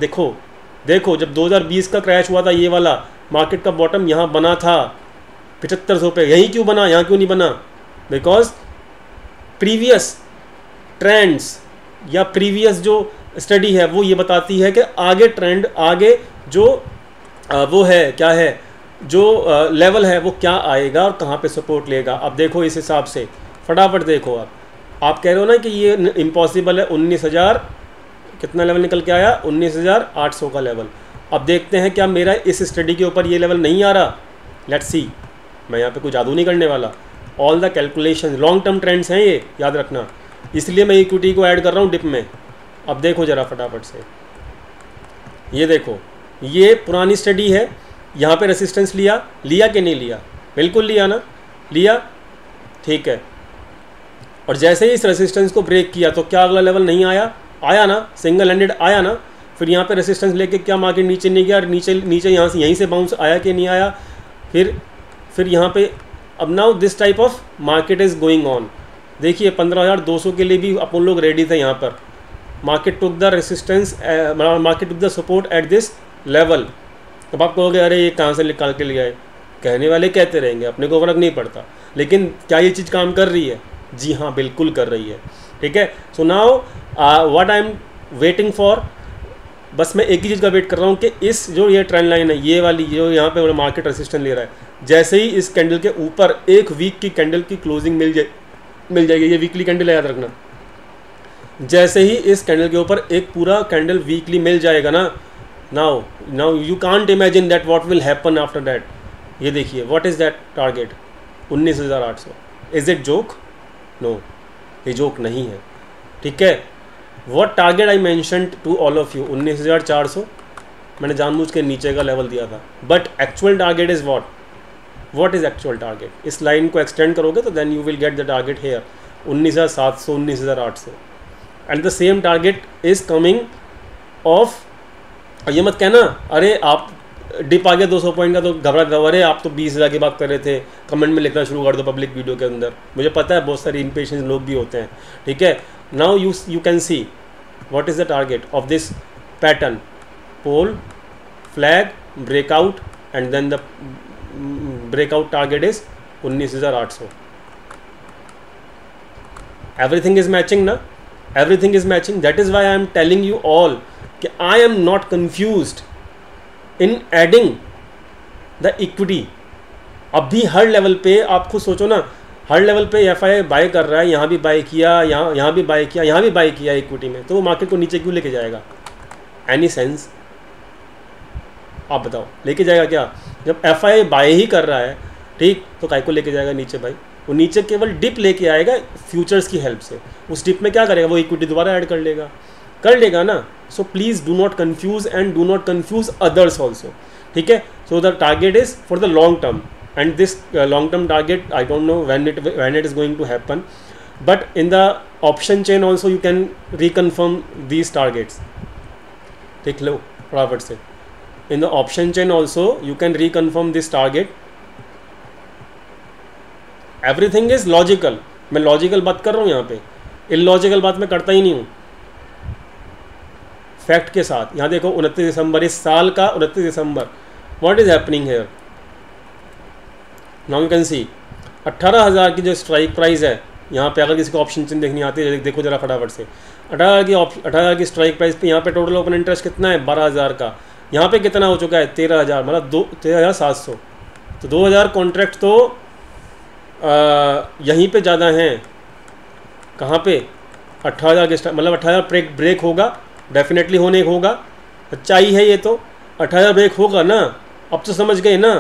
S1: देखो जब 2020 का क्रैश हुआ था, ये वाला मार्केट का बॉटम यहाँ बना था 7500 पे, यहीं क्यों बना, यहाँ क्यों नहीं बना? बिकॉज प्रीवियस ट्रेंड्स या प्रीवियस जो स्टडी है वो ये बताती है कि आगे ट्रेंड, आगे जो वो है क्या है, जो लेवल है वो क्या आएगा और कहाँ पे सपोर्ट लेगा। अब देखो इस हिसाब से फटाफट देखो, आप कह रहे हो ना कि ये इम्पॉसिबल है, 19,000 कितना लेवल निकल के आया, 19,800 का लेवल। अब देखते हैं क्या मेरा इस स्टडी के ऊपर ये लेवल नहीं आ रहा। लेट्स सी, मैं यहाँ पे कोई जादू नहीं करने वाला, all the calculation long term trends हैं ये, याद रखना, इसलिए मैं इक्विटी को ऐड कर रहा हूँ डिप में। अब देखो ज़रा फटाफट से, ये देखो ये पुरानी स्टडी है, यहाँ पे रेसिस्टेंस लिया कि नहीं लिया, बिल्कुल लिया ना, लिया, ठीक है। और जैसे ही इस रेसिस्टेंस को ब्रेक किया तो क्या अगला लेवल नहीं आया ना, सिंगल हैंडेड आया ना। फिर यहाँ पे रेसिस्टेंस लेके क्या मार्केट नीचे नहीं गया, नीचे यहाँ से यहीं से बाउंस आया कि नहीं आया। फिर यहाँ पे अब now this type of market is going on. देखिए 15,200 के लिए भी अपन लोग रेडी थे यहाँ पर, market took the resistance, market took the support at this level. अब आप कहोगे अरे ये कहाँ से निकाल के ले आए, कहने वाले कहते रहेंगे, अपने को फर्क नहीं पड़ता, लेकिन क्या ये चीज़ काम कर रही है? जी हाँ, बिल्कुल कर रही है, ठीक है। So now what I am waiting for, बस मैं एक ही चीज़ का वेट कर रहा हूँ कि इस जो ये ट्रेंड लाइन है, ये वाली जो यहाँ पे मार्केट रेसिस्टेंस ले रहा है, जैसे ही इस कैंडल के ऊपर एक वीक की कैंडल की क्लोजिंग मिल जाएगी, ये वीकली कैंडल है याद रखना, जैसे ही इस कैंडल के ऊपर एक पूरा कैंडल वीकली मिल जाएगा ना, now you can't imagine that what will happen after that. ये देखिए what is that target, 19,800। Is it joke? No, ये जोक नहीं है, ठीक है। What target I mentioned to all of you, 19,400, मैंने जानबूझ के नीचे का लेवल दिया था, but actual target is what is actual target. इस लाइन को एक्सटेंड करोगे तो then you will get the target here, 19,700, 19,800, and the same target is coming of. ये मत कहना अरे आप डिप आ गया 200 पॉइंट का तो घबरा जाओ, अरे आप तो 20,000 की बात कर रहे थे, कमेंट में लिखना शुरू कर दो पब्लिक वीडियो के अंदर। मुझे पता है बहुत सारे इम्पेशेंस लोग भी होते हैं, ठीक है। Now you can see what is the target of this pattern, pole, flag, breakout, and then the breakout target is 19,800। Everything is matching ना, everything is matching. That is why I am telling you all कि I am not confused in adding the equity. अब भी हर level पे आप खुद सोचो ना, हर लेवल पे एफआई बाय कर रहा है, यहाँ भी बाय किया, यहाँ भी बाय किया, यहाँ भी बाय किया इक्विटी में, तो वो मार्केट को नीचे क्यों लेके जाएगा? Any sense? आप बताओ, लेके जाएगा क्या? जब एफआई बाय ही कर रहा है, ठीक, तो काय को लेके जाएगा नीचे भाई? वो नीचे केवल डिप लेके आएगा फ्यूचर्स की हेल्प से। उस डिप में क्या करेगा? वो इक्विटी दोबारा ऐड कर लेगा ना। So please do not confuse and do not confuse others also, ठीक है। So the target is for the long term, and this long term target I don't know when it is going to happen, but in the option chain also you can reconfirm these targets. देख लो फटाफट से, in the option chain also you can reconfirm this target. Everything is logical, मैं logical बात कर रहा हूँ यहाँ पे, इलॉजिकल बात मैं करता ही नहीं हूँ। फैक्ट के साथ यहाँ देखो 29 दिसंबर, इस साल का 29 दिसंबर, what is happening here, now you can see 18,000 की जो स्ट्राइक प्राइस है यहाँ पे, अगर किसी को ऑप्शन चिन्ह देखनी आती है देखो जरा फटाफट से, 18,000 की स्ट्राइक प्राइस पे यहाँ पे टोटल ओपन इंटरेस्ट कितना है 12,000 का, यहाँ पे कितना हो चुका है 13,000, मतलब 13,700, तो 2,000 कॉन्ट्रैक्ट तो यहीं पे ज़्यादा हैं। कहाँ पे 18,000 के मतलब 18,000 ब्रेक होगा, डेफिनेटली होने होगा, सच्चाई है ये तो, 18,000 ब्रेक होगा ना, अब तो समझ गए ना।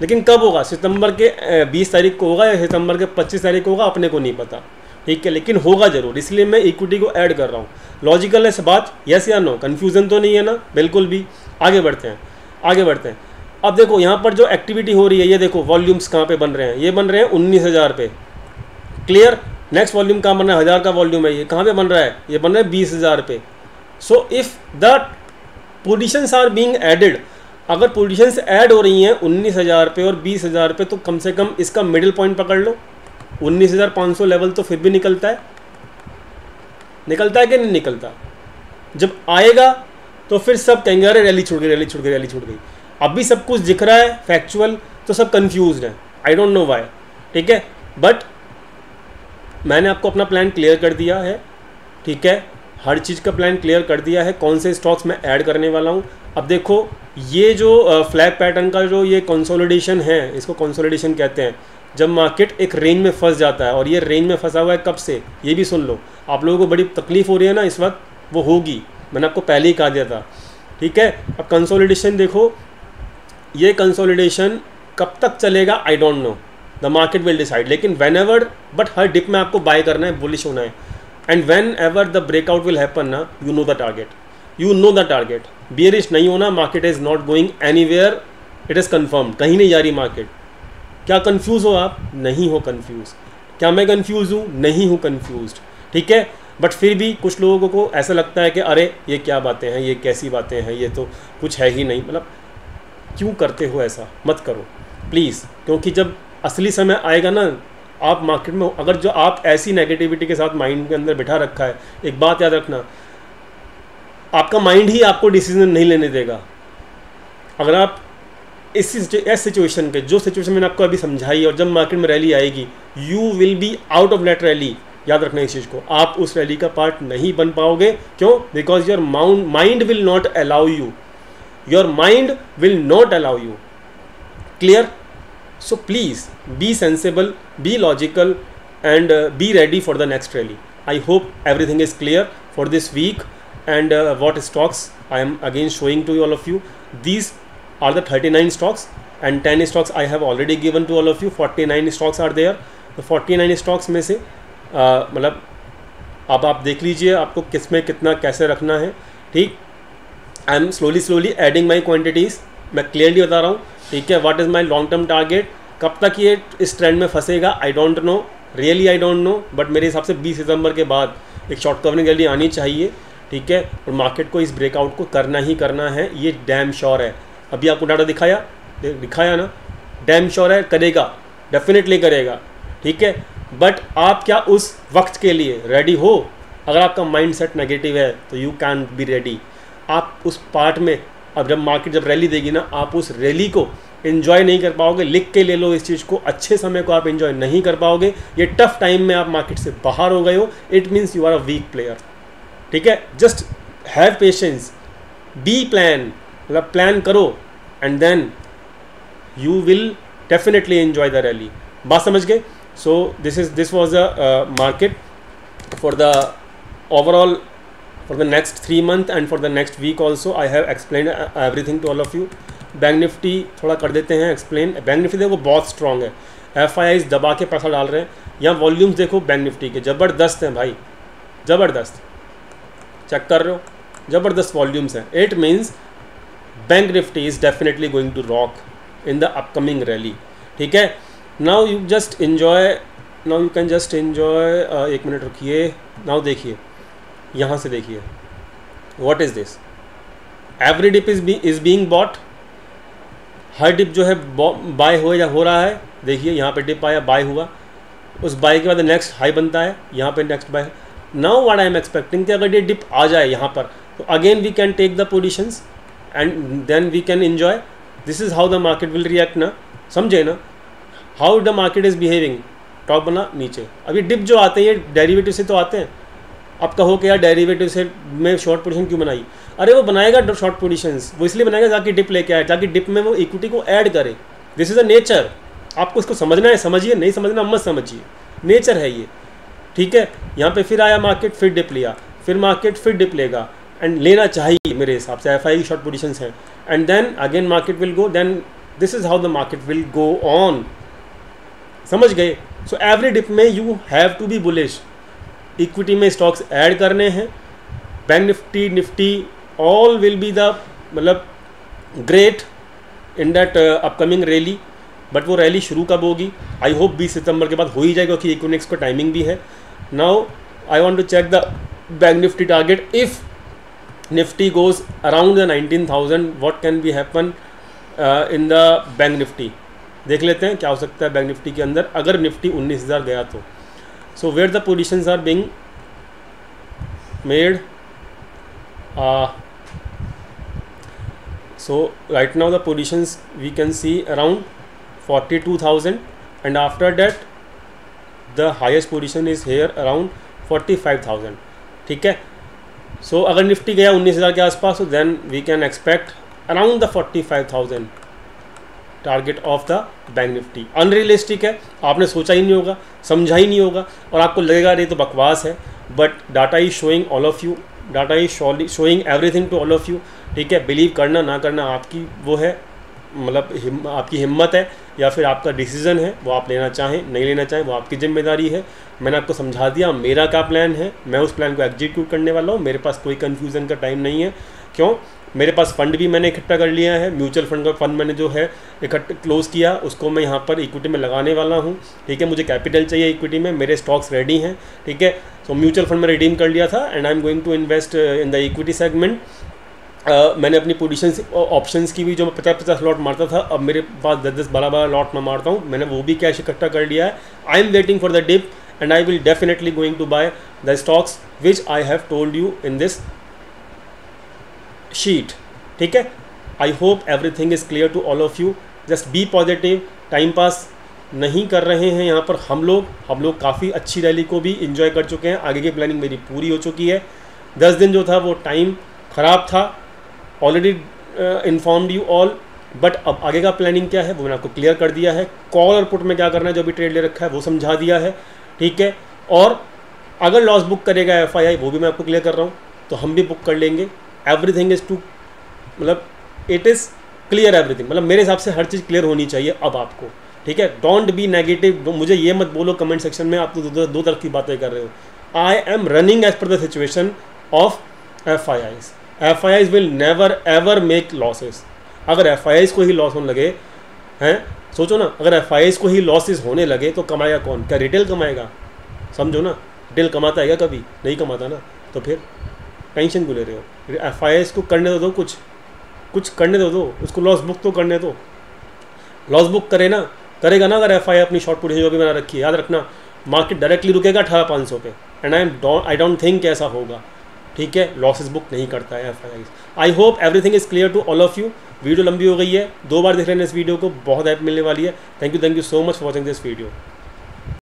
S1: लेकिन कब होगा, सितंबर के 20 तारीख को होगा या सितंबर के 25 तारीख को होगा, अपने को नहीं पता, ठीक है, लेकिन होगा ज़रूर, इसलिए मैं इक्विटी को ऐड कर रहा हूँ। लॉजिकल है बात, यस या नो, कन्फ्यूज़न तो नहीं है ना, बिल्कुल भी। आगे बढ़ते हैं, आगे बढ़ते हैं। अब देखो यहाँ पर जो एक्टिविटी हो रही है, ये देखो वॉल्यूम्स कहाँ पे बन रहे हैं, ये बन रहे हैं 19,000 पे, क्लियर। नेक्स्ट वॉल्यूम कहाँ बन रहा है, 1000 का वॉल्यूम है, ये कहाँ पे बन रहा है, ये बन रहा है 20,000 पे। So if the positions are being added, अगर पोजीशंस ऐड हो रही हैं 19,000 पे और 20,000 पे, तो कम से कम इसका मिडिल पॉइंट पकड़ लो, 19,500 लेवल तो फिर भी निकलता है, निकलता है कि नहीं निकलता। जब आएगा तो फिर सब कहेंगे अरे रैली छूट गई, रैली छूट गई, रैली छूट गई। अभी सब कुछ दिख रहा है फैक्चुअल, तो सब कंफ्यूज्ड हैं, आई डोंट नो व्हाई, ठीक है। बट मैंने आपको अपना प्लान क्लियर कर दिया है, ठीक है, हर चीज़ का प्लान क्लियर कर दिया है, कौन से स्टॉक्स मैं ऐड करने वाला हूँ। अब देखो ये जो फ्लैग पैटर्न का जो ये कंसोलिडेशन है, इसको कंसोलिडेशन कहते हैं, जब मार्केट एक रेंज में फंस जाता है, और ये रेंज में फंसा हुआ है कब से, ये भी सुन लो। आप लोगों को बड़ी तकलीफ हो रही है ना इस वक्त, वो होगी, मैंने आपको पहले ही कहा दिया था, ठीक है। अब कंसोलिडेशन देखो, ये कंसोलिडेशन कब तक चलेगा I don't know, the market will decide, लेकिन वेन एवर, बट हर डिप में आपको बाय करना है, बुलिश होना है, and whenever the breakout will happen ना, you know the target, you know the target. Bearish नहीं होना, market is not going anywhere, it is confirm, कहीं नहीं जा रही मार्केट। क्या कंफ्यूज हो आप, नहीं हो कंफ्यूज। क्या मैं कंफ्यूज हूँ, नहीं हूँ कंफ्यूज, ठीक है। बट फिर भी कुछ लोगों को ऐसा लगता है कि अरे ये क्या बातें हैं, ये कैसी बातें हैं, ये तो कुछ है ही नहीं, मतलब क्यों करते हो ऐसा, मत करो प्लीज़, क्योंकि जब असली समय आएगा ना, आप मार्केट में अगर जो आप ऐसी नेगेटिविटी के साथ माइंड के अंदर बिठा रखा है, एक बात याद रखना, आपका माइंड ही आपको डिसीजन नहीं लेने देगा। अगर आप इस सिचुएशन के, जो सिचुएशन मैंने आपको अभी समझाई, और जब मार्केट में रैली आएगी, you will be out of that rally, याद रखना इस चीज़ को, आप उस रैली का पार्ट नहीं बन पाओगे। क्यों? Because your mind will not allow you, your mind will not allow you, clear. So please be sensible, be logical, and be ready for the next rally. I hope everything is clear for this week, and what stocks I am again showing to all of you. These are the 39 stocks, and 10 stocks I have already given to all of you. 49 stocks are there. तो 49 stocks में से मतलब अब आप देख लीजिए आपको किस में कितना कैसे रखना है, ठीक। I am slowly adding my quantities, मैं क्लियरली बता रहा हूँ, ठीक है। What is my long term target, कब तक ये इस ट्रेंड में फंसेगा I don't know, really I don't know, but मेरे हिसाब से 20 सितंबर के बाद एक शॉर्ट कवरिंग रैली आनी चाहिए, ठीक है। और मार्केट को इस ब्रेकआउट को करना ही करना है, ये डैम श्योर है। अभी आपको डाटा दिखाया ना, डैम श्योर है, करेगा, डेफिनेटली करेगा, ठीक है। बट आप क्या उस वक्त के लिए रेडी हो? अगर आपका माइंड सेट नेगेटिव है तो यू कैन बी रेडी। आप उस पार्ट में, अब जब मार्केट जब रैली देगी ना, आप उस रैली को एंजॉय नहीं कर पाओगे। लिख के ले लो इस चीज़ को, अच्छे समय को आप एंजॉय नहीं कर पाओगे। ये टफ टाइम में आप मार्केट से बाहर हो गए हो, it means you are a weak player, ठीक है। Just have patience, B plan, मतलब प्लान करो, and then you will definitely enjoy the rally. बात समझ गए? So this was the market for the overall for the next 3 months and for the next week also. I have explained everything to all of you. Bank Nifty थोड़ा कर देते हैं explain. Bank Nifty देखो बहुत strong है, FIIs दबा के पैसा डाल रहे हैं। यहाँ वॉल्यूम्स देखो बैंक निफ्टी के ज़बरदस्त हैं भाई, ज़बरदस्त, चेक कर रहे हो, ज़बरदस्त वॉल्यूम्स हैं। It means bank Nifty is definitely going to rock in the upcoming rally, ठीक है। Now you just enjoy, now you can just enjoy, एक मिनट रुकिए। नाउ देखिए, यहाँ से देखिए, what is this, every dip is being bought. हर dip जो है बाय हो या हो रहा है, देखिए यहाँ पे डिप आया, बाय हुआ, उस बाय के बाद नेक्स्ट हाई बनता है, यहाँ पे next buy. Now what I am expecting कि अगर ये डिप आ जाए यहाँ पर तो again we can take the positions and then we can enjoy. This is how the market will react ना, समझे ना, how the market is behaving. Top बना नीचे, अभी डिप जो आते हैं ये डेरिवेटिव से तो आते हैं। अब कहो कि यार डेरिवेटिव से मैं शॉर्ट पोजीशन क्यों बनाई, अरे वो बनाएगा शॉर्ट पोजीशंस, वो इसलिए बनाएगा ताकि डिप लेके आए, ताकि डिप में वो इक्विटी को ऐड करे। दिस इज़ अ नेचर, आपको इसको समझना है, समझिए, नहीं समझना मत समझिए, नेचर है ये, ठीक है। यहाँ पे फिर आया मार्केट, फिर डिप लिया, फिर मार्केट फिर डिप लेगा एंड लेना चाहिए मेरे हिसाब से, एफआई की शॉर्ट पोजीशंस हैं and then again market will go, then this is how the market will go on, समझ गए। सो एवरी डिप में you have to be bullish, equity में स्टॉक्स ऐड करने हैं, bank Nifty Nifty all will be the मतलब great in that upcoming rally. But वो rally शुरू कब होगी, आई होप 20 सितंबर के बाद हो ही जाएगा क्योंकि इकोनॉमिक्स का टाइमिंग भी है। Now I want to check the bank Nifty target, if Nifty goes around the 19,000 what can be happen in the bank Nifty. देख लेते हैं क्या हो सकता है बैंक निफ्टी के अंदर अगर निफ्टी 19,000 गया तो। So where the positions are being made, so right now the positions we can see around 42,000 and after that the highest position is here around 45,000, ठीक है। so अगर निफ्टी गया 19,000 के आसपास तो then we can expect around the 45,000 target of the bank Nifty. Unrealistic है, आपने सोचा ही नहीं होगा, समझा ही नहीं होगा और आपको लगेगा अरे तो बकवास है, but data is showing all of you, data is showing everything to all of you, ठीक है। बिलीव करना ना करना आपकी वो है, मतलब आपकी हिम्मत है या फिर आपका डिसीजन है, वो आप लेना चाहें नहीं लेना चाहें वो आपकी जिम्मेदारी है। मैंने आपको समझा दिया मेरा क्या प्लान है, मैं उस प्लान को एग्जीक्यूट करने वाला हूँ, मेरे पास कोई कन्फ्यूज़न का टाइम नहीं है। क्यों, मेरे पास फंड भी मैंने इकट्ठा कर लिया है, म्यूचुअल फंड का फंड मैंने जो है इकट्ठा क्लोज़ किया, उसको मैं यहाँ पर इक्विटी में लगाने वाला हूँ, ठीक है। मुझे कैपिटल चाहिए इक्विटी में, मेरे स्टॉक्स रेडी हैं, ठीक है। सो म्यूचुअल फंड में रिडीम कर लिया था and I am going to invest in the equity segment. मैंने अपनी पोजीशंस ऑप्शंस की भी जो मैं 50-50 लॉट मारता था, अब मेरे पास 10-10 12-12 लॉट मैं मारता हूँ, मैंने वो भी कैश इकट्ठा कर लिया है। I am waiting for the dip and I will definitely going to buy the stocks which I have told you in this sheet, ठीक है। I hope everything is clear to all of you, just be positive, time pass नहीं कर रहे हैं यहाँ पर हम लोग काफ़ी अच्छी रैली को भी इंजॉय कर चुके हैं, आगे की प्लानिंग मेरी पूरी हो चुकी है। 10 दिन जो था वो टाइम ख़राब था, already informed you all, but अब आगे का प्लानिंग क्या है वो मैंने आपको क्लियर कर दिया है। कॉल और पुट में क्या करना है, जो भी ट्रेड ले रखा है वो समझा दिया है, ठीक है। और अगर लॉस बुक करेगा एफआईआई वो भी मैं आपको क्लियर कर रहा हूँ, तो हम भी बुक कर लेंगे। एवरीथिंग इज़ टू मतलब इट इज़ क्लियर एवरीथिंग, मतलब मेरे हिसाब से हर चीज़ क्लियर होनी चाहिए अब आपको, ठीक है। डोंट बी नेगेटिव, मुझे ये मत बोलो कमेंट सेक्शन में आप तो दो तरफ की बातें कर रहे हो। I am running as per the situation of FIIs. FIIs will never ever make losses. अगर एफआईआईज को ही लॉस होने लगे हैं, सोचो ना, अगर एफआईआईज को ही लॉसेस होने लगे तो कमाएगा कौन, क्या रिटेल कमाएगा? समझो ना, रिटेल कमाता है क्या? कभी नहीं कमाता ना, तो फिर टेंशन क्यों ले रहे हो? एफआईआईज को करने दो, कुछ करने दो, उसको लॉस बुक तो करने दो। लॉस बुक करेगा ना अगर एफआईआई अपनी शॉर्ट पोजीशन जो भी बना रखी है। याद रखना मार्केट डायरेक्टली रुकेगा 18,500 पे एंड आई डोंट थिंक ऐसा होगा, ठीक है। लॉसेस बुक नहीं करता है FII. I hope everything is clear to all of you. Video लंबी हो गई है, 2 बार देख लेना इस वीडियो को, बहुत हेल्प मिलने वाली है। Thank you so much for watching this video.